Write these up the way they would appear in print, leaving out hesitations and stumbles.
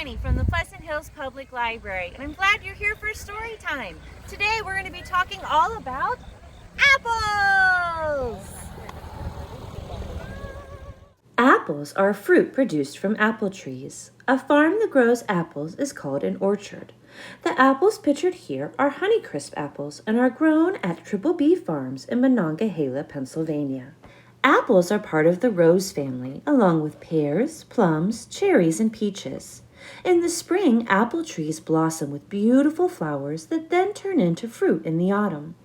Dani from the Pleasant Hills Public Library, and I'm glad you're here for story time. Today we're going to be talking all about apples! Apples are a fruit produced from apple trees. A farm that grows apples is called an orchard. The apples pictured here are Honeycrisp apples and are grown at Triple B Farms in Monongahela, Pennsylvania. Apples are part of the rose family, along with pears, plums, cherries, and peaches. In the spring, apple trees blossom with beautiful flowers that then turn into fruit in the autumn.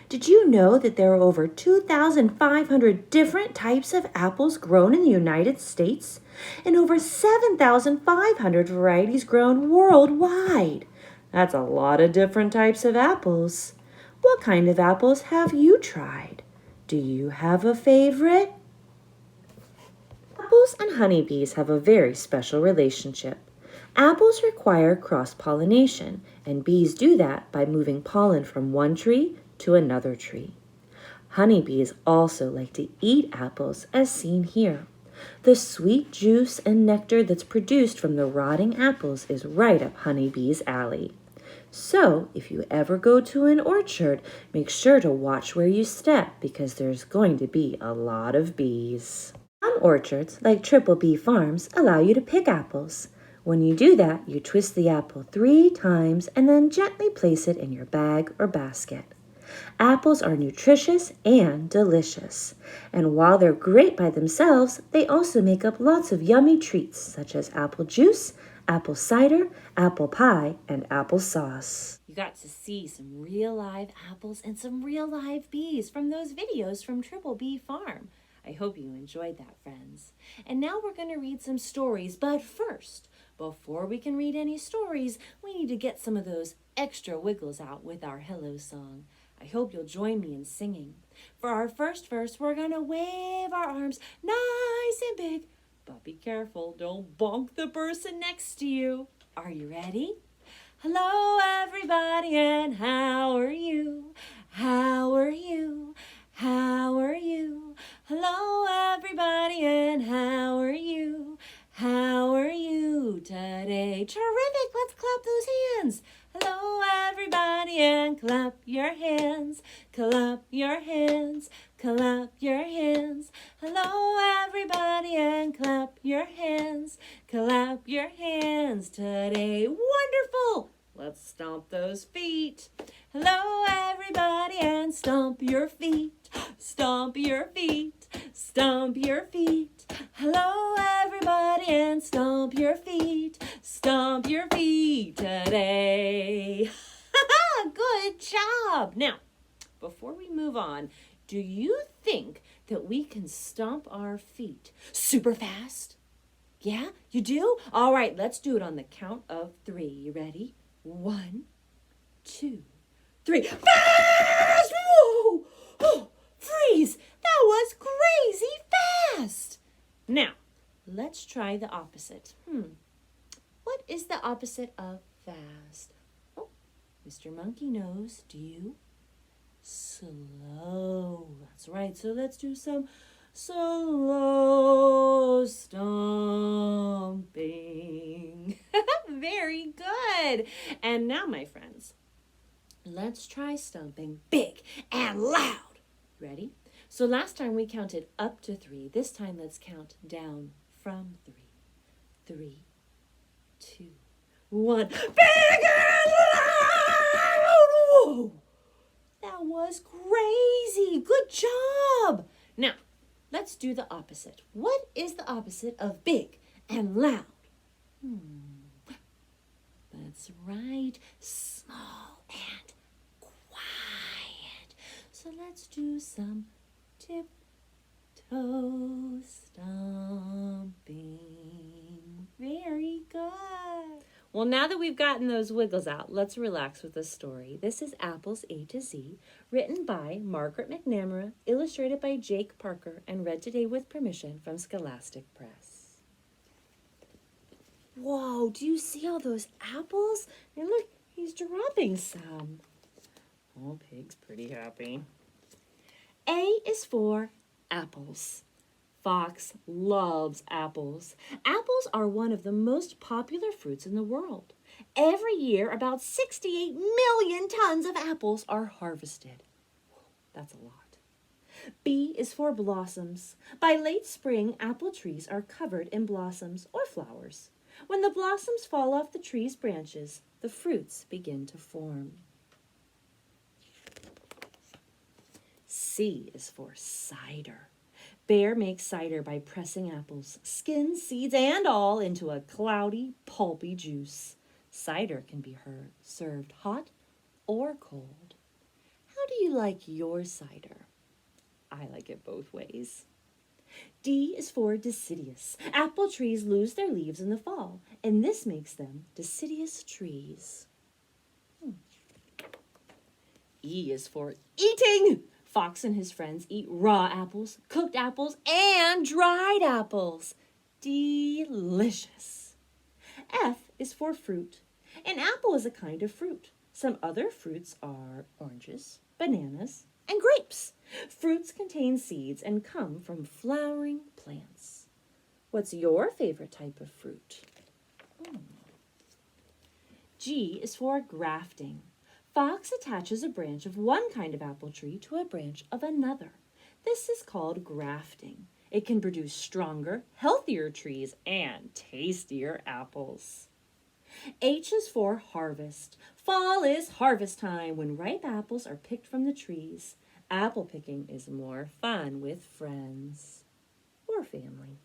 Did you know that there are over 2,500 different types of apples grown in the United States and over 7,500 varieties grown worldwide? That's a lot of different types of apples. What kind of apples have you tried? Do you have a favorite? Apples and honeybees have a very special relationship. Apples require cross-pollination, and bees do that by moving pollen from one tree to another tree. Honeybees also like to eat apples, as seen here. The sweet juice and nectar that's produced from the rotting apples is right up honeybees' alley. So, if you ever go to an orchard, make sure to watch where you step because there's going to be a lot of bees. Some orchards, like Triple B Farms, allow you to pick apples. When you do that, you twist the apple 3 times and then gently place it in your bag or basket. Apples are nutritious and delicious. And while they're great by themselves, they also make up lots of yummy treats such as apple juice, apple cider, apple pie, and applesauce. You got to see some real live apples and some real live bees from those videos from Triple B Farm. I hope you enjoyed that, friends. And now we're going to read some stories, but first, before we can read any stories, we need to get some of those extra wiggles out with our hello song. I hope you'll join me in singing. For our first verse, we're going to wave our arms nice and big, but be careful, don't bonk the person next to you. Are you ready? Hello, everybody, and how are you? How are you? How are you? Hello, everybody, and how are you? How are you today? Terrific! Let's clap those hands. Hello, everybody, and clap your hands. Clap your hands. Clap your hands. Hello, everybody, and clap your hands. Clap your hands today. Wonderful! Let's stomp those feet. Hello, everybody, and stomp your feet. Stomp your feet. Stomp your feet. Hello, everybody, and stomp your feet. Stomp your feet today. Good job. Now, before we move on, do you think that we can stomp our feet super fast? Yeah, you do? All right, let's do it on the count of 3. You ready? 1, 2, 3. Fast! Whoa! Oh, freeze! That was crazy fast! Now, let's try the opposite. What is the opposite of fast? Oh, Mr. Monkey knows. Do you? Slow. That's right. So let's do some slow stomping. Very good. And now, my friends, let's try stomping big and loud. Ready? So last time we counted up to 3. This time let's count down from 3. 3, 2, 1. Big and loud! Whoa! That was crazy. Good job. Now, let's do the opposite. What is the opposite of big and loud? That's right. Small and quiet. So let's do some tiptoe stomping. Very good. Well, now that we've gotten those wiggles out, let's relax with a story. This is Apples A to Z, written by Margaret McNamara, illustrated by Jake Parker, and read today with permission from Scholastic Press. Whoa, do you see all those apples? And look, he's dropping some. Oh, Pig's pretty happy. A is for apples. Fox loves apples. Apples are one of the most popular fruits in the world. Every year, about 68 million tons of apples are harvested. That's a lot. B is for blossoms. By late spring, apple trees are covered in blossoms or flowers. When the blossoms fall off the tree's branches, the fruits begin to form. C is for cider. Bear makes cider by pressing apples, skins, seeds, and all into a cloudy, pulpy juice. Cider can be served hot or cold. How do you like your cider? I like it both ways. D is for deciduous. Apple trees lose their leaves in the fall, and this makes them deciduous trees. E is for eating. Fox and his friends eat raw apples, cooked apples, and dried apples. Delicious. F is for fruit. An apple is a kind of fruit. Some other fruits are oranges, bananas, and grapes. Fruits contain seeds and come from flowering plants. What's your favorite type of fruit? G is for grafting. Fox attaches a branch of one kind of apple tree to a branch of another. This is called grafting. It can produce stronger, healthier trees and tastier apples. H is for harvest. Fall is harvest time when ripe apples are picked from the trees. Apple picking is more fun with friends or family.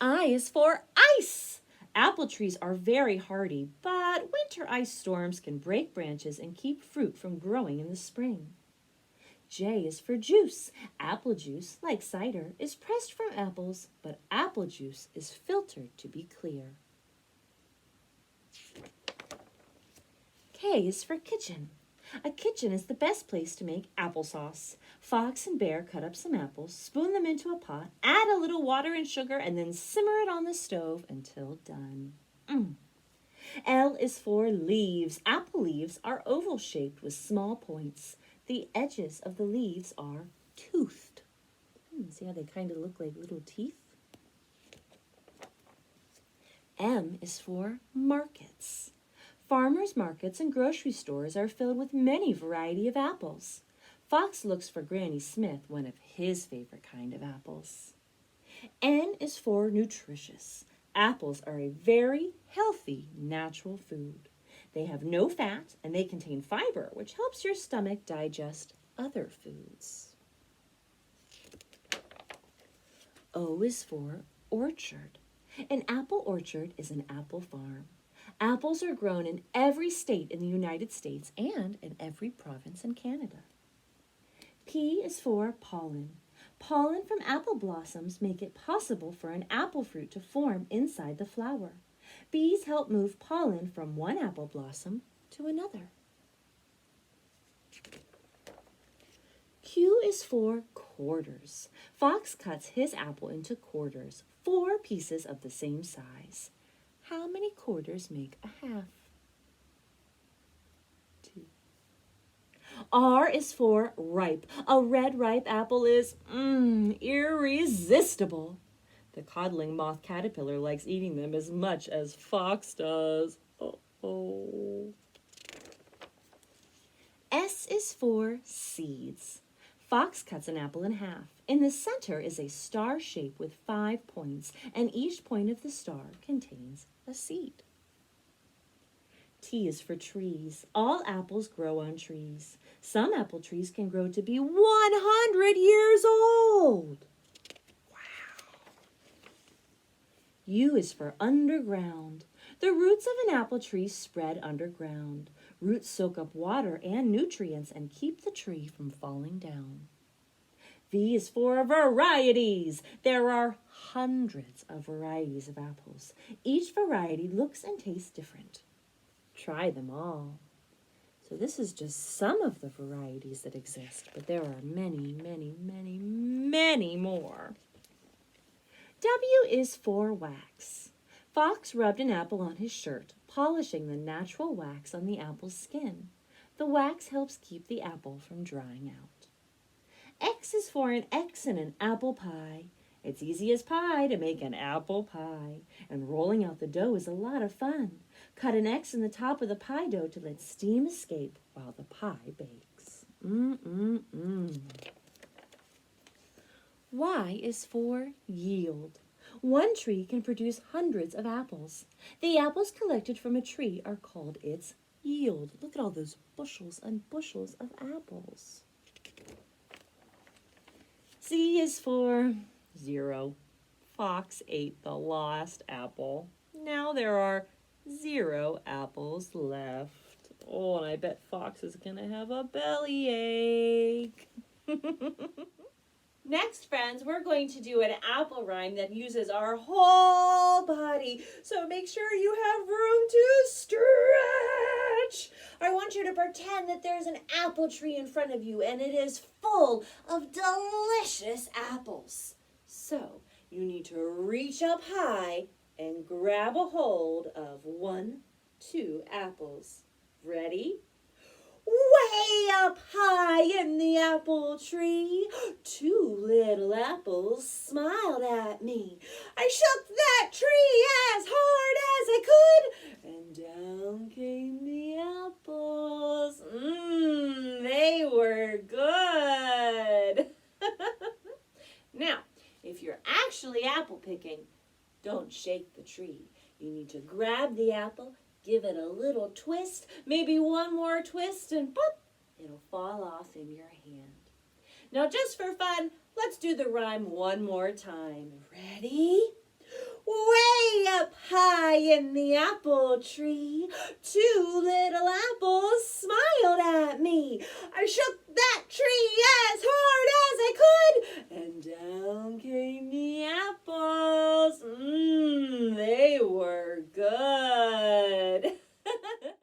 I is for ice. Apple trees are very hardy, but winter ice storms can break branches and keep fruit from growing in the spring. J is for juice. Apple juice, like cider, is pressed from apples, but apple juice is filtered to be clear. K is for kitchen. A kitchen is the best place to make applesauce. Fox and Bear cut up some apples, spoon them into a pot, add a little water and sugar, and then simmer it on the stove until done. L is for leaves. Apple leaves are oval-shaped with small points. The edges of the leaves are toothed. See how they kind of look like little teeth? M is for markets. Farmers' markets and grocery stores are filled with many variety of apples. Fox looks for Granny Smith, one of his favorite kind of apples. N is for nutritious. Apples are a very healthy natural food. They have no fat and they contain fiber, which helps your stomach digest other foods. O is for orchard. An apple orchard is an apple farm. Apples are grown in every state in the United States and in every province in Canada. P is for pollen. Pollen from apple blossoms make it possible for an apple fruit to form inside the flower. Bees help move pollen from one apple blossom to another. Q is for quarters. Fox cuts his apple into quarters, 4 pieces of the same size. How many quarters make a half? 2. R is for ripe. A red ripe apple is irresistible. The codling moth caterpillar likes eating them as much as Fox does. Uh-oh. S is for seeds. Fox cuts an apple in half. In the center is a star shape with 5 points, and each point of the star contains a seed. T is for trees. All apples grow on trees. Some apple trees can grow to be 100 years old. Wow. U is for underground. The roots of an apple tree spread underground. Roots soak up water and nutrients and keep the tree from falling down. V is for varieties. There are hundreds of varieties of apples. Each variety looks and tastes different. Try them all. So this is just some of the varieties that exist, but there are many, many, many, many more. W is for wax. Fox rubbed an apple on his shirt, polishing the natural wax on the apple's skin. The wax helps keep the apple from drying out. X is for an X in an apple pie. It's easy as pie to make an apple pie. And rolling out the dough is a lot of fun. Cut an X in the top of the pie dough to let steam escape while the pie bakes. Y is for yield. One tree can produce hundreds of apples. The apples collected from a tree are called its yield. Look at all those bushels and bushels of apples. Z is for 0. Fox ate the last apple. Now there are 0 apples left. Oh, and I bet Fox is going to have a bellyache. Next, friends, we're going to do an apple rhyme that uses our whole body. So make sure you have room to stretch. I want you to pretend that there's an apple tree in front of you and it is full of delicious apples. So you need to reach up high and grab a hold of 1, 2 apples. Ready? Way up high in the apple tree, 2 little apples smiled at me. I shook that tree as hard as I could, and down came the apples. They were good. Now, if you're actually apple picking, don't shake the tree. You need to grab the apple, give it a little twist, maybe one more twist, and pop, it'll fall off in your hand. Now, just for fun, let's do the rhyme one more time. Ready? Way up high in the apple tree, 2 little apples smiled at me. I shook that tree as hard as I could, and down came the apples. They were good.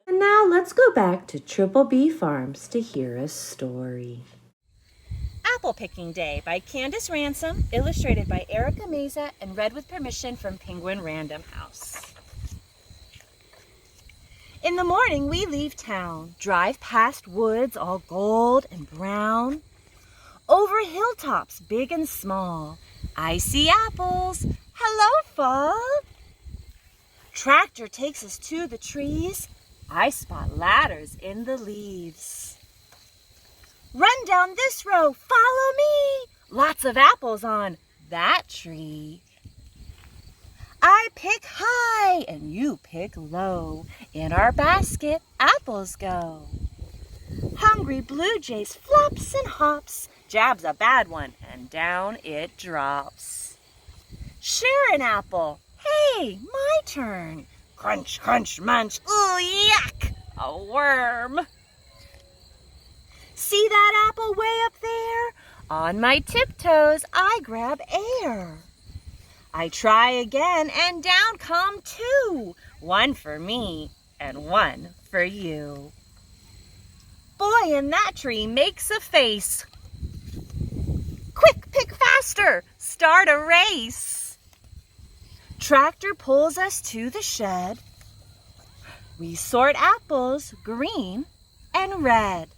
And now let's go back to Triple B Farms to hear a story. Apple Picking Day by Candace Ransom, illustrated by Erica Meza, and read with permission from Penguin Random House. In the morning we leave town, drive past woods all gold and brown. Over hilltops big and small, I see apples. Hello, fall. Tractor takes us to the trees. I spot ladders in the leaves. Run down this row, follow me. Lots of apples on that tree. I pick high and you pick low. In our basket, apples go. Hungry blue jays flops and hops, jabs a bad one and down it drops. Share an apple. Hey, my turn. Crunch, crunch, munch. Ooh, yuck! A worm. See that apple way up there? On my tiptoes, I grab air. I try again, and down come 2. 1 for me, and 1 for you. Boy in that tree makes a face. Quick, pick faster, start a race. Tractor pulls us to the shed. We sort apples, green and red.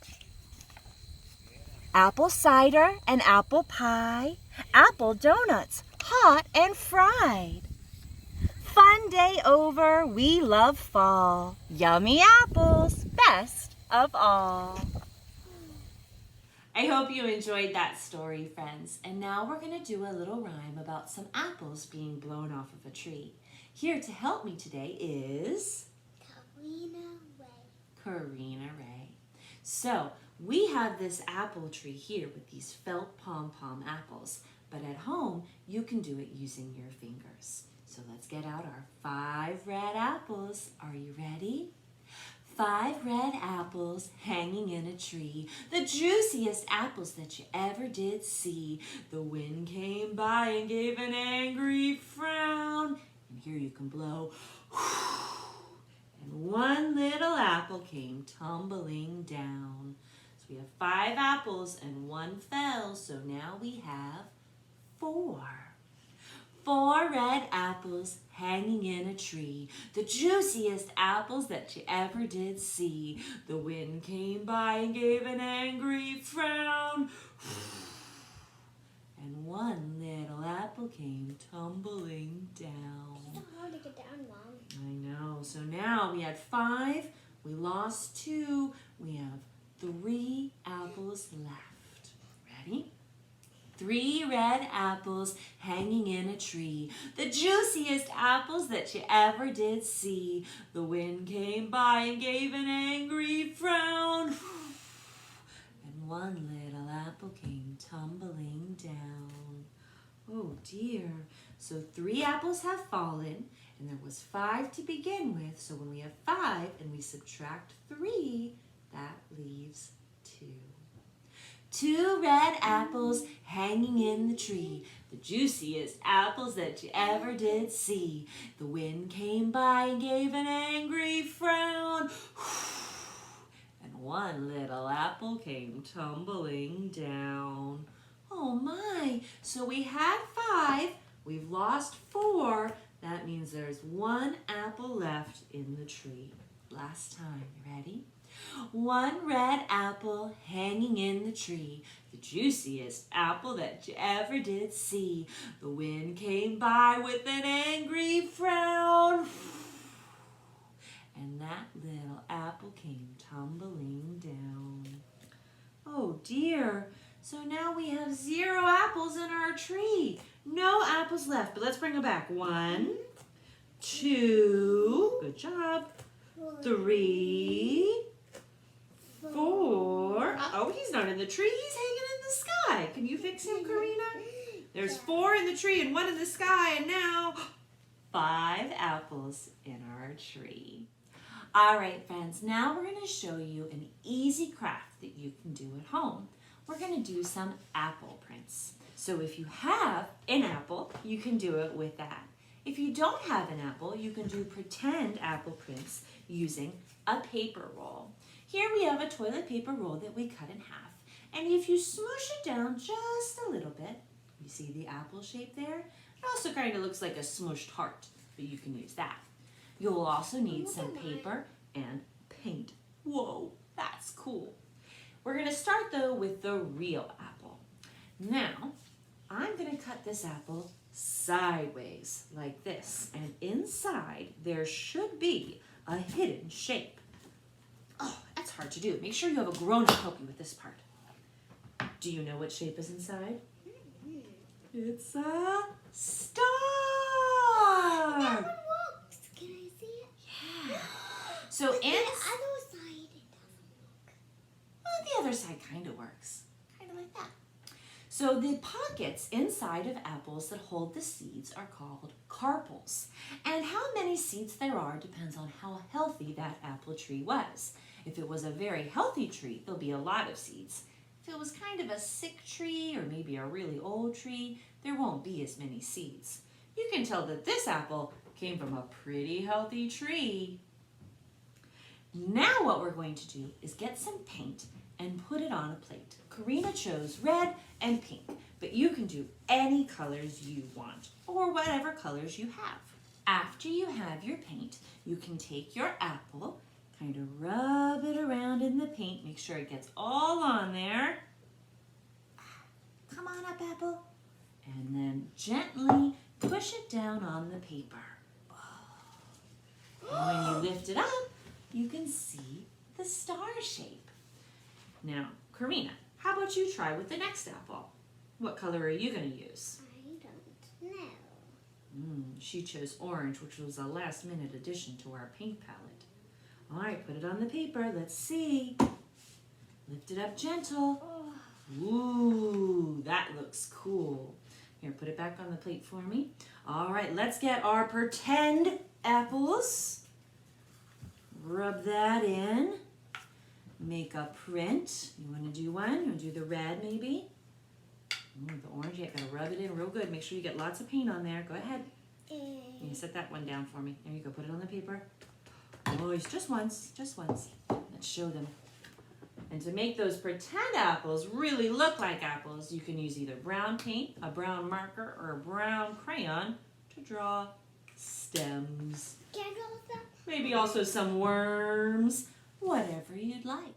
Apple cider and apple pie, apple donuts, hot and fried. Fun day over, we love fall. Yummy apples, best of all. I hope you enjoyed that story, friends. And now we're going to do a little rhyme about some apples being blown off of a tree. Here to help me today is Karina Ray. So, we have this apple tree here with these felt pom-pom apples, but at home you can do it using your fingers. So let's get out our 5 red apples. Are you ready? 5 red apples hanging in a tree, the juiciest apples that you ever did see. The wind came by and gave an angry frown, and here you can blow. And 1 little apple came tumbling down. We have 5 apples and 1 fell, so now we have 4. 4 red apples hanging in a tree, the juiciest apples that you ever did see. The wind came by and gave an angry frown, one little apple came tumbling down. It's so hard to get down, Mom. I know. So now we had 5. We lost 2. We have 3 apples left. Ready? 3 red apples hanging in a tree. The juiciest apples that you ever did see. The wind came by and gave an angry frown. And one little apple came tumbling down. Oh dear. So 3 apples have fallen, and there was 5 to begin with. So when we have 5 and we subtract 3, that leaves 2. 2 red apples hanging in the tree. The juiciest apples that you ever did see. The wind came by and gave an angry frown. And one little apple came tumbling down. Oh my, so we had 5, we've lost 4. That means there's 1 apple left in the tree. Last time, you ready? 1 red apple hanging in the tree. The juiciest apple that you ever did see. The wind came by with an angry frown. And that little apple came tumbling down. Oh dear. So now we have 0 apples in our tree. No apples left, but let's bring them back. 1, 2, good job. 3, 4. Oh, he's not in the tree. He's hanging in the sky. Can you fix him, Karina? There's 4 in the tree and 1 in the sky, and now 5 apples in our tree. All right, friends, now we're going to show you an easy craft that you can do at home. We're going to do some apple prints. So if you have an apple, you can do it with that. If you don't have an apple, you can do pretend apple prints using a paper roll. Here we have a toilet paper roll that we cut in half. And if you smoosh it down just a little bit, you see the apple shape there? It also kind of looks like a smooshed heart, but you can use that. You'll also need some paper and paint. Whoa, that's cool. We're going to start though with the real apple. Now, I'm going to cut this apple sideways like this, and inside there should be a hidden shape. Oh, that's hard to do. Make sure you have a grown-up help you with this part. Do you know what shape is inside? It's a star! That one works. Can I see it? Yeah. So But the other side, it doesn't work. Well, the other side kind of works. Kind of like that. So the pockets inside of apples that hold the seeds are called carpels. And how many seeds there are depends on how healthy that apple tree was. If it was a very healthy tree, there'll be a lot of seeds. If it was kind of a sick tree or maybe a really old tree, there won't be as many seeds. You can tell that this apple came from a pretty healthy tree. Now what we're going to do is get some paint and put it on a plate. Karina chose red and pink, but you can do any colors you want or whatever colors you have. After you have your paint, you can take your apple, kind of rub it around in the paint, make sure it gets all on there. Come on up, apple. And then gently push it down on the paper. And when you lift it up, you can see the star shape. Now, Karina, how about you try with the next apple? What color are you going to use? I don't know. She chose orange, which was a last-minute addition to our paint palette. All right, put it on the paper. Let's see. Lift it up gentle. Ooh, that looks cool. Here, put it back on the plate for me. All right, let's get our pretend apples. Rub that in. Make a print. You want to do one? You want to do the red maybe? The orange, you got to rub it in real good. Make sure you get lots of paint on there. Go ahead. You set that one down for me. There you go. Put it on the paper. Oh, it's just once. Just once. Let's show them. And to make those pretend apples really look like apples, you can use either brown paint, a brown marker, or a brown crayon to draw stems. Can I go with that? Maybe also some worms. Whatever you'd like.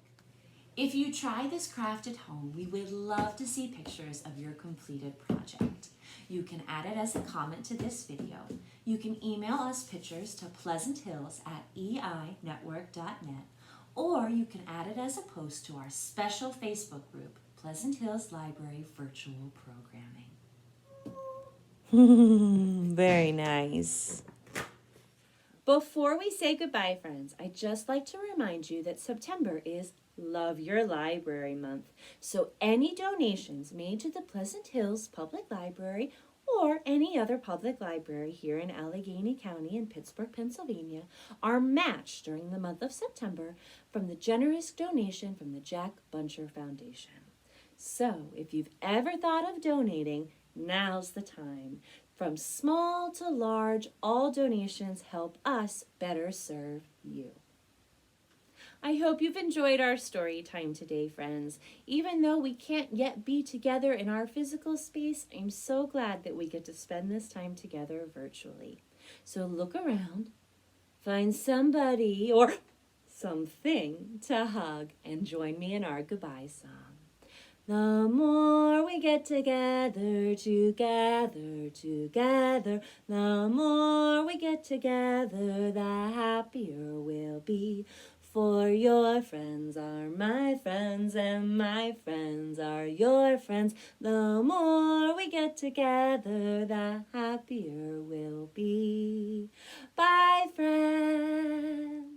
If you try this craft at home, we would love to see pictures of your completed project. You can add it as a comment to this video. You can email us pictures to pleasanthills@einetwork.net, or you can add it as a post to our special Facebook group, Pleasant Hills Library Virtual Programming. Very nice. Before we say goodbye, friends, I'd just like to remind you that September is Love Your Library Month. So any donations made to the Pleasant Hills Public Library or any other public library here in Allegheny County in Pittsburgh, Pennsylvania, are matched during the month of September from the generous donation from the Jack Buncher Foundation. So if you've ever thought of donating, now's the time. From small to large, all donations help us better serve you. I hope you've enjoyed our story time today, friends. Even though we can't yet be together in our physical space, I'm so glad that we get to spend this time together virtually. So look around, find somebody or something to hug, and join me in our goodbye song. The more we get together, together, the more we get together, the happier we'll be. For your friends are my friends, and my friends are your friends. The more we get together, the happier we'll be. Bye, friends.